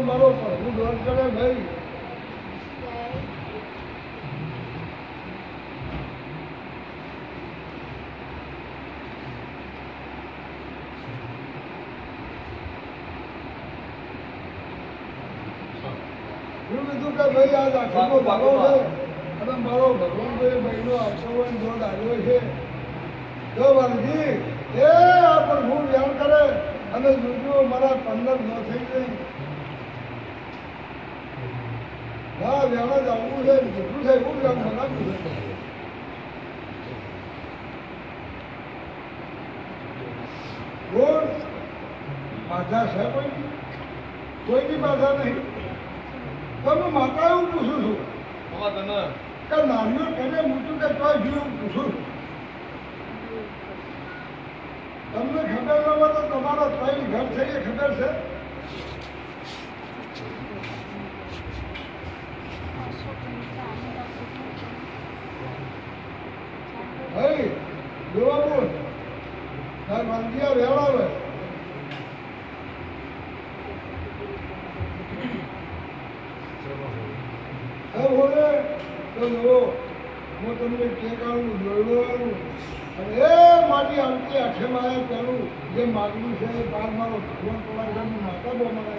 મારો પ્રભુ દોર કરે ભાઈ. એવું કીધું કે ભાઈ આ આખીનો ભાગો છે અને મારો ભગવાન ભાઈ મહિનો આવતો હોય ને જોડ આવ્યો છે. જો વાલજી એ આ પ્રભુ ધ્યાન કરે અને જોજો મારા 15 ન થઈ ગઈ. હા વ્યાણા જ આવવું છે જેટલું છે એવું વ્યાણ બનાવ્યું છે. બોલ બાધા છે કોઈની બાધા નહીં. તમે માતા એવું પૂછું છું કે નાનીઓ તેને મૂકું કે તોય જીવ પૂછું છું. તમને ખબર ન હોય તો તમારા 3 ઘર છે એ ખબર છે. ભાઈ જોવા બોલ તાર વાંધિયા વેળાવે બોલે તો જુઓ હું તમને ટેકાનું દોડવાનું અને એ મારી આવતી આઠે મારે પેલું જે માગવું છે એ બાર મારો ભગવાન પડાવી માતા બહુ મને